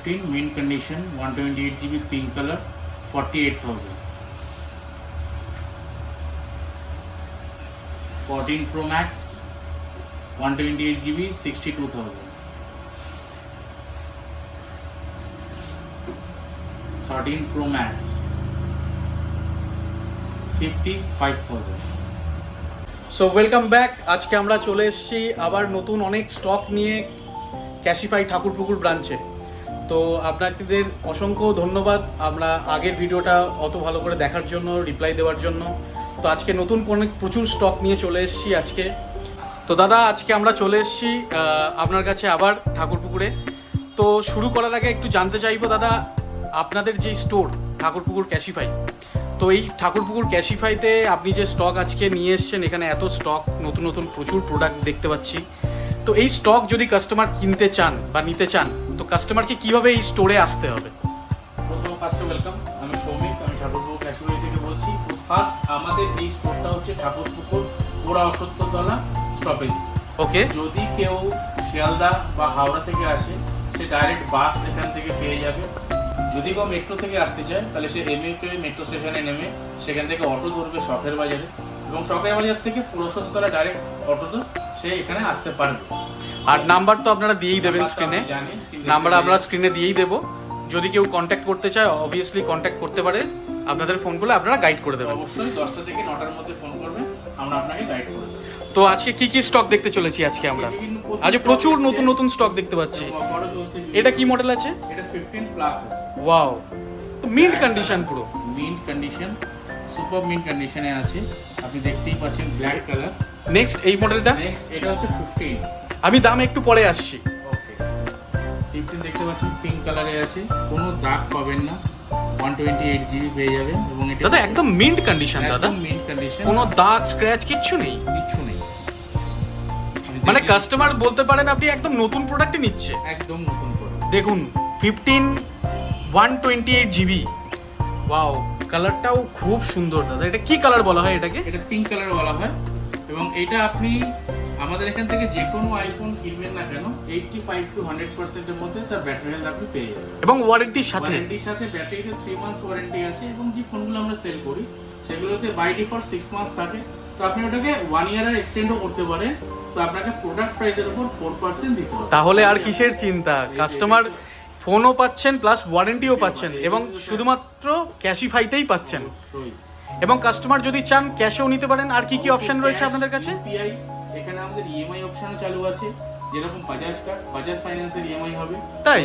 15 mint condition 128 GB pink color 48,000. 14 Pro Max 128 GB 62,000. 13 Pro Max 55,000. So welcome back. আজকে আমরা চলে এসেছি আবার নতুন অনেক স্টক নিয়ে ক্যাশিফাই ঠাকুরপুকুর ব্রাঞ্চে। তো আপনাদের অসংখ্য ধন্যবাদ আমরা আগের ভিডিওটা অত ভালো করে দেখার জন্য, রিপ্লাই দেওয়ার জন্য। তো আজকে নতুন অনেক প্রচুর স্টক নিয়ে চলে এসেছি আজকে। তো দাদা আজকে আমরা চলে এসেছি আপনার কাছে আবার ঠাকুরপুকুরে। তো শুরু করার আগে একটু জানতে চাইবো দাদা, আপনাদের যে স্টোর ঠাকুরপুকুর ক্যাশিফাই, তো এই ঠাকুরপুকুর ক্যাশিফাইতে আপনি যে স্টক আজকে নিয়ে এসছেন, এখানে এত স্টক, নতুন নতুন প্রচুর প্রোডাক্ট দেখতে পাচ্ছি। তো এই স্টক যদি কাস্টমার কিনতে চান বা নিতে চান, তো কাস্টমারকে কিভাবে এই স্টোরে আসতে হবে? প্রথম ফার্স্ট ওয়েলকাম, আমি সৌমিক, আমি ঠাকুরপুকুর ক্যাশিফাই থেকে বলছি। তো ফার্স্ট আমাদের এই স্টোরটা হচ্ছে ঠাকুরপুকুর পোড়া অসত্যতলা স্টপেজ। ওকে, যদি কেউ শিয়ালদা বা হাওড়া থেকে আসে, সে ডাইরেক্ট বাস এখান থেকে পেয়ে যাবে। যদি কেউ মেট্রো থেকে আসতে চায়, তাহলে সে এমইউকে মেট্রো স্টেশনে নেমে সেখান থেকে অটো ধরবে শখের বাজারে, এবং শখের বাজার থেকে পুরসতলা ডাইরেক্ট অটোতে সে এখানে আসতে পারবে। আর নাম্বার তো আপনারা দিয়েই দেবেন স্ক্রিনে, নাম্বার আমরা স্ক্রিনে দিয়েই দেবো। যদি কেউ কন্ট্যাক্ট করতে চায়, অবভিয়াসলি কন্ট্যাক্ট করতে পারে। আপনাদের ফোন করলে আপনারা গাইড করে দেবেন। অবশ্যই 10টা থেকে 9টার মধ্যে ফোন করবেন, আমরা আপনাকে গাইড করে দেবো। তো আজকে কি কি স্টক দেখতে চলেছি আজকে আমরা? আজ প্রচুর নতুন নতুন স্টক দেখতে পাচ্ছি। এটা কি মডেল আছে? এটা 15 প্লাস আছে। ওয়াও, তো মিন্ট কন্ডিশন, পুরো মিন্ট কন্ডিশন, সুপার মিন্ট কন্ডিশনে আছে। আপনি দেখতেই পাচ্ছেন ব্ল্যাক কালার। নেক্সট এই মডেলটা, নেক্সট এটা হচ্ছে 15। আমি দামে একটু পরে আসছি। ওকে, 15 দেখতে পাচ্ছেন পিঙ্ক কালারে আছে, কোনো দাগ পাবেন না, 128 GB পেয়ে যাবেন। এবং এটা দাদা একদম মিন্ট কন্ডিশন, দাদা মিন্ট কন্ডিশন, কোনো দাগ স্ক্র্যাচ কিচ্ছু নেই, কিচ্ছু নেই। মানে কাস্টমার বলতে পারেন আপনি একদম নতুন প্রোডাক্টই নিচ্ছে। একদম নতুন প্রোডাক্ট। দেখুন 15 128 GB, ওয়াও, কালারটাও খুব সুন্দর দাদা। এটা কি কালার বলা হয় এটাকে? এটা পিঙ্ক কালার বলা হয়। এবং এটা আপনি আমাদের এখান থেকে যে কোনো আইফোন কিনবেন না কেন, 85 to 100% এর মধ্যে তার ব্যাটারি হেলথ আপনি পেয়ে যাবেন। এবং ওয়ারেন্টির সাথে, ব্যাটারিতে 3 মান্থস ওয়ারেন্টি আছে। এবং যে ফোনগুলো আমরা সেল করি সেগুলোতে বাই ডিফল্ট 6 মান্থস থাকে। তো আপনি ওটাকে 1 ইয়ারের এক্সটেন্ডও করতে পারেন। তো আপনাকে প্রোডাক্ট প্রাইসের উপর 4% দিতে হবে। তাহলে আর কিসের চিন্তা? কাস্টমার ফোনও পাচ্ছেন প্লাস ওয়ারেন্টিও পাচ্ছেন, এবং শুধুমাত্র ক্যাশিফাইতেই পাচ্ছেন। এবং কাস্টমার যদি চান ক্যাশেও নিতে পারেন। আর কি কি অপশন রয়েছে আপনাদের কাছে? ইউপিআই, এখানে আমাদের ইএমআই অপশন চালু আছে, যেরকম বাজাজ কার্ড, বাজাজ ফাইন্যান্সের ইএমআই হবে। তাই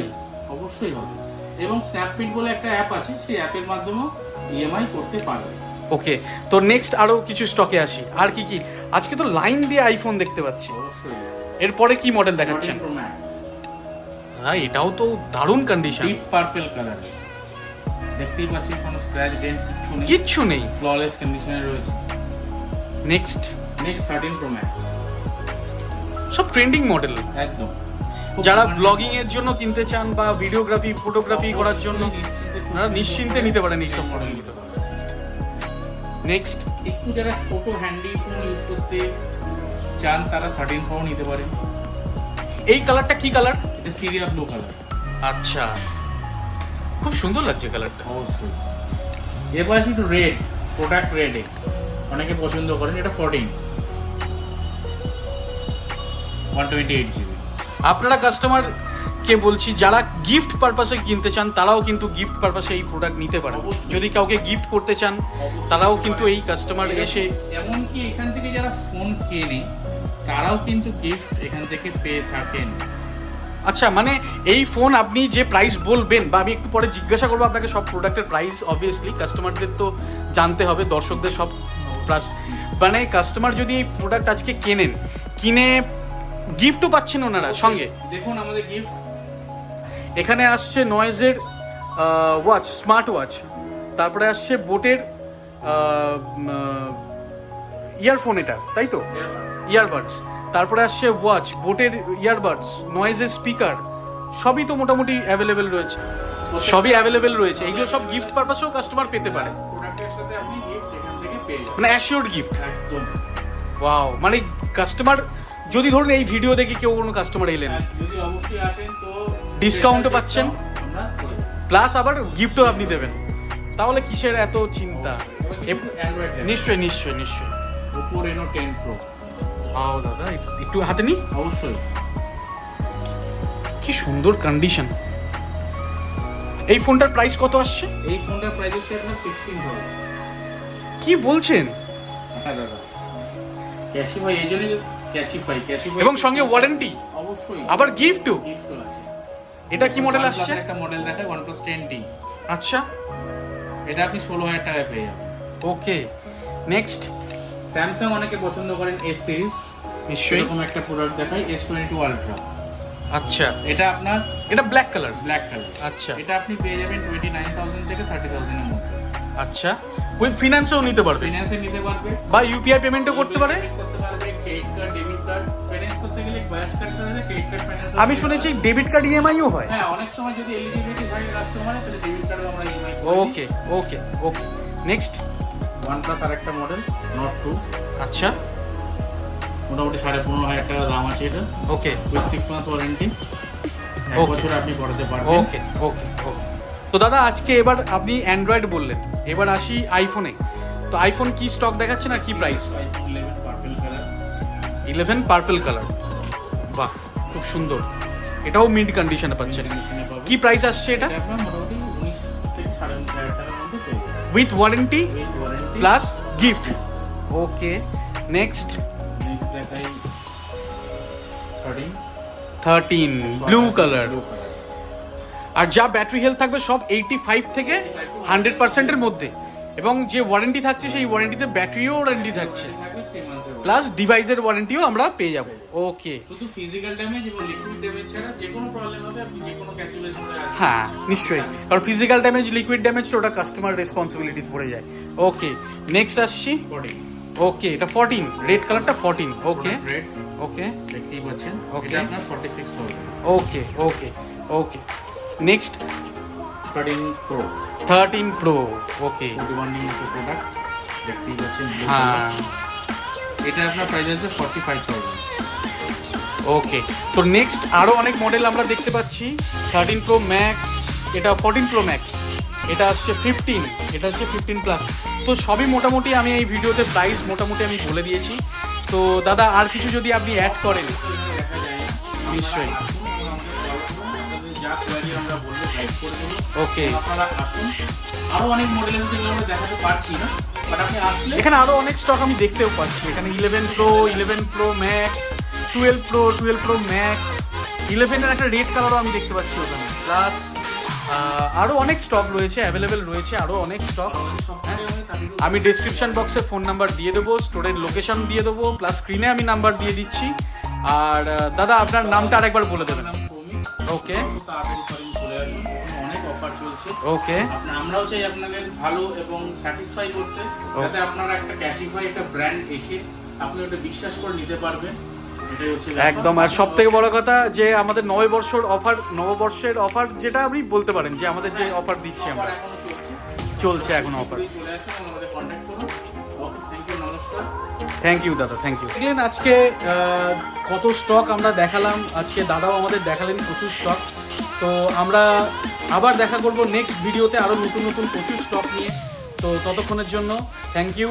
অবশ্যই হবে। এবং স্ন্যাপপিট বলে একটা অ্যাপ আছে, সেই অ্যাপের মাধ্যমেও ইএমআই করতে পারবে। ওকে, তো নেক্সট আরো কিছু স্টকে আসি। আর কি কি আজকে তো লাইন দিয়ে আইফোন দেখতে পাচ্ছি। অবশ্যই। এরপরে কি মডেল দেখাচ্ছেন? 14 Pro Max, হ্যাঁ, এটাও তো দারুণ কন্ডিশন, ডিপ পার্পল কালার। দেখতেই পাচ্ছেন কোনো স্ক্র্যাচ ডেন্ট কিচ্ছু নেই, ফ্ললেস কন্ডিশনে রয়েছে। নেক্সট 13 Pro Max, সব ট্রেন্ডিং মডেল। একদম। যারা ব্লগিং এর জন্য কিনতে চান বা ভিডিওগ্রাফি, ফটোগ্রাফি করার জন্য, আপনারা নিশ্চিন্তে নিতে পারেন এইসব মডেলগুলো। নেক্সট, একটু যারা ছোট হ্যান্ডি ফোন ইউজ করতে চান, তারা 13 Pro নিতে পারেন। এই কালারটা কি কালার? এটা সিরিয়া ব্লু কালার। আচ্ছা, খুব সুন্দর লাগছে কালারটা। অবশ্যই। এবার আছে একটু রেড, প্রোডাক্ট রেডে অনেকে পছন্দ করেন। এটা 14 128 GB। আপনারা কাস্টমার কে বলছি, যারা গিফট পারপাসে কিনতে চান, তারাও কিন্তু গিফট পারপাসে এই প্রোডাক্ট নিতে পারেন। যদি কাউকে গিফট করতে চান, তারাও কিন্তু এই কাস্টমার এসে, এমনকি এখান থেকে যারা ফোন কেনে, তারাও কিন্তু গিফট এখান থেকে পেয়ে থাকেন। আচ্ছা, মানে এই ফোন আপনি যে প্রাইস বলবেন, বা আমি একটু পরে জিজ্ঞাসা করবো আপনাকে সব প্রোডাক্টের প্রাইস, অবভিয়াসলি কাস্টমারদের তো জানতে হবে, দর্শকদের সব প্লাস, মানে কাস্টমার যদি এই প্রোডাক্ট আজকে কেনেন, কিনে গিফটও পাচ্ছেন ওনারা সঙ্গে। দেখুন আমাদের গিফট এখানে আসছে নয়েজের ওয়াচ, স্মার্ট ওয়াচ, তারপরে আসছে বোটের ইয়ারফোন, এটা তাই তো, ইয়ারবাডস, তারপরে আসছে ওয়াচ, বোটের ইয়ারবাডস, নয়েজের স্পিকার, সবই তো মোটামুটি অ্যাভেলেবেল রয়েছে, এইগুলো সব গিফট পারপাসেও কাস্টমার পেতে পারে। প্রোডাক্টের সাথে আপনি গিফট এখান থেকে পেয়ে যাবেন, মানে অ্যাসিওরড গিফট। একদম। ওয়াও, মানে কাস্টমার যদি ধরুন এই ভিডিও দেখে কেউ কোনো কাস্টমার এলেন, যদি অবশ্যই আসেন তো ডিসকাউন্টও পাচ্ছেন। আমরা আমরা করে দেবো। প্লাস আবার গিফটও আপনি দেবেন, তাহলে কিসের এত চিন্তা? অ্যান্ড্রয়েড নিশ্চয়ই নিশ্চয়ই নিশ্চয়ই। Oppo Reno 10 Pro আও দাদা একটু হাতে নি। অবশ্যই। কি সুন্দর কন্ডিশন। এই ফোনটার প্রাইস কত আসছে? এই ফোনটার প্রাইস হচ্ছে আপনার 16,000। কি বলছেন? হ্যাঁ দাদা, ক্যাশিফাই এই জন্যই ক্যাশিফাই এবং সঙ্গে ওয়ারেন্টি, অবশ্যই, আবার গিফটও। গিফটও আছে। এটা কি মডেল আসছে? একটা মডেল দেখায় OnePlus 10T, আচ্ছা এটা আপনি 16,000 টাকায় পেয়ে যাবেন। Okay next. স্যামসাং অনেকে পছন্দ করেন S সিরিজ, নিশ্চয়ই। এরকম একটা প্রোডাক্ট দেখাই S22 Ultra। আচ্ছা এটা আপনার এটা ব্ল্যাক কালার। Black colour. আচ্ছা এটা আপনি পেয়ে যাবেন 29,000 থেকে 30,000 এর মধ্যে। আচ্ছা উইথ ফিনান্সও নিতে পারবে ফিনান্সে নিতে পারবে বা ইউপিআই পেমেন্টও করতে পারে। করতে পারবে, credit card, debit card. Finance করতে গেলে বাজাজ কার্ড ছাড়া ক্রেডিট কার্ড ফাইন্যান্স। আমি শুনেছি ডেবিট কার্ড ইএমআইও হয়। হ্যাঁ, অনেক সময় যদি এলিজিবিলিটি থাকে কাস্টমারের, তাহলে ডেবিট কার্ডও আমরা ইএমআই করি। ওকে ওকে ওকে নেক্সট। OnePlus আরেকটা মডেল Nord 2, আচ্ছা মোটামুটি 15,500 টাকা দাম আছে এটা, ওকে উইথ 6 মান্থস ওয়ারেন্টি। এক Okay. বছর আপনি করাতে পারবেন। ওকে ওকে ওকে। তো দাদা আজকে এবার আপনি অ্যান্ড্রয়েড বললেন, এবার আসি আইফোনে। তো আইফোন কি স্টক দেখাচ্ছেন আর কি price? iPhone 11 purple colour. 11 purple colour, বাহ খুব সুন্দর। এটাও মিড কন্ডিশনে পাচ্ছেন। কি প্রাইস আসছে এটা? এটা আপনার মোটামুটি 19 থেকে 19,500 টাকার মধ্যে পেয়ে যাবেন, with warranty with warranty plus gift. Okay next. Next দেখাই 13 ব্লু কালার। Blue colour. আর যা ব্যাটারি হেলথ থাকবে সব 85 থেকে 100% এর মধ্যে, এবং যে ওয়ারেন্টি থাকছে সেই ওয়ারেন্টিতে ব্যাটারিও ওয়ারেন্টি থাকছে, থাকবে 3 মান্থসের। প্লাস ডিভাইসের ওয়ারেন্টিও আমরা পেয়ে যাব। ওকে শুধু ফিজিক্যাল ড্যামেজ এবং লিকুইড ড্যামেজ ছাড়া যে কোনো প্রবলেম হবে আপনি যে কোনো ক্যাশলেস করে আসবেন। হ্যাঁ নিশ্চয়ই, কারণ ফিজিক্যাল ড্যামেজ লিকুইড ড্যামেজ ওটা কাস্টমার রেসপন্সিবিলিটি পড়ে যায়। ওকে নেক্সট আসছি। 14 ওকে এটা 14, রেড কালারটা 14। ওকে রেড ওকে দেখতেই পাচ্ছেন। Okay. এটা আপনার 46,000। Okay okay okay next. 13 Pro 13 pro. Okay 41 inch product দেখতেই পাচ্ছেন। blue হ্যাঁ color। এটা আপনার প্রাইস আছে 45,000। ওকে তো নেক্সট আরো অনেক মডেল আমরা দেখতে পাচ্ছি। 13 প্রো ম্যাক্স, এটা 14 প্রো ম্যাক্স, এটা আসছে 15, এটা হচ্ছে 15 প্লাস। তো সবই মোটামুটি আমি এই ভিডিওতে প্রাইস মোটামুটি আমি বলে দিয়েছি। তো দাদা আর কিছু যদি আপনি অ্যাড করেন। দেখা যায় না। নিশ্চয়ই। আপনাদের যা কোয়ারি আমরা বলবো গাইড করে দেবো। ওকে আপনারা আসুন, আরো অনেক মডেল আছে যেগুলো আমরা দেখাতে পারছি না, বাট আপনি আসলে এখানে আরো অনেক স্টক আমি দেখতেও পাচ্ছি। এখানে 11 pro, 11 pro max, 12 pro, 12 pro max, 11 এর একটা রেড কালারও আমি দেখতে পাচ্ছি ওখানে। প্লাস আরো অনেক স্টক রয়েছে, অ্যাভেলেবেল রয়েছে আরো অনেক স্টক। আমি ডেসক্রিপশন বক্সে ফোন নাম্বার দিয়ে দেবো, স্টোরের লোকেশন দিয়ে দেবো, প্লাস স্ক্রিনে আমি নাম্বার দিয়ে দিচ্ছি। আর দাদা আপনার নামটা আরেকবার বলে দেবেন। ওকে তাড়াতাড়ি করেন, চলে আসুন, এখন অনেক অফার চলছে। ওকে আমরাও চাই আপনাদের ভালো এবং স্যাটিসফাই করতে, যাতে আপনারা একটা ক্যাশিফাই একটা ব্র্যান্ড এসে আপনি ওটা বিশ্বাস করে নিতে পারবেন। এটাই হচ্ছে ব্যাপার। একদম। আর সব থেকে বড় কথা যে আমাদের নববর্ষের অফার যেটা আপনি বলতে পারেন যে আমাদের যে অফার দিচ্ছি আমরা, অফার এখনো চলছে এখন অফার। চলে আসুন এবং আমাদের কন্ট্যাক্ট করুন। ওকে, থ্যাংক ইউ, নমস্কার। থ্যাংক ইউ দাদা, থ্যাংক ইউ। দেখলেন আজকে কত স্টক আমরা দেখালাম, আজকে দাদাও আমাদের দেখালেন প্রচুর স্টক। তো আমরা আবার দেখা করব নেক্সট ভিডিওতে আরও নতুন নতুন প্রচুর স্টক নিয়ে। তো ততক্ষণের জন্য থ্যাংক ইউ।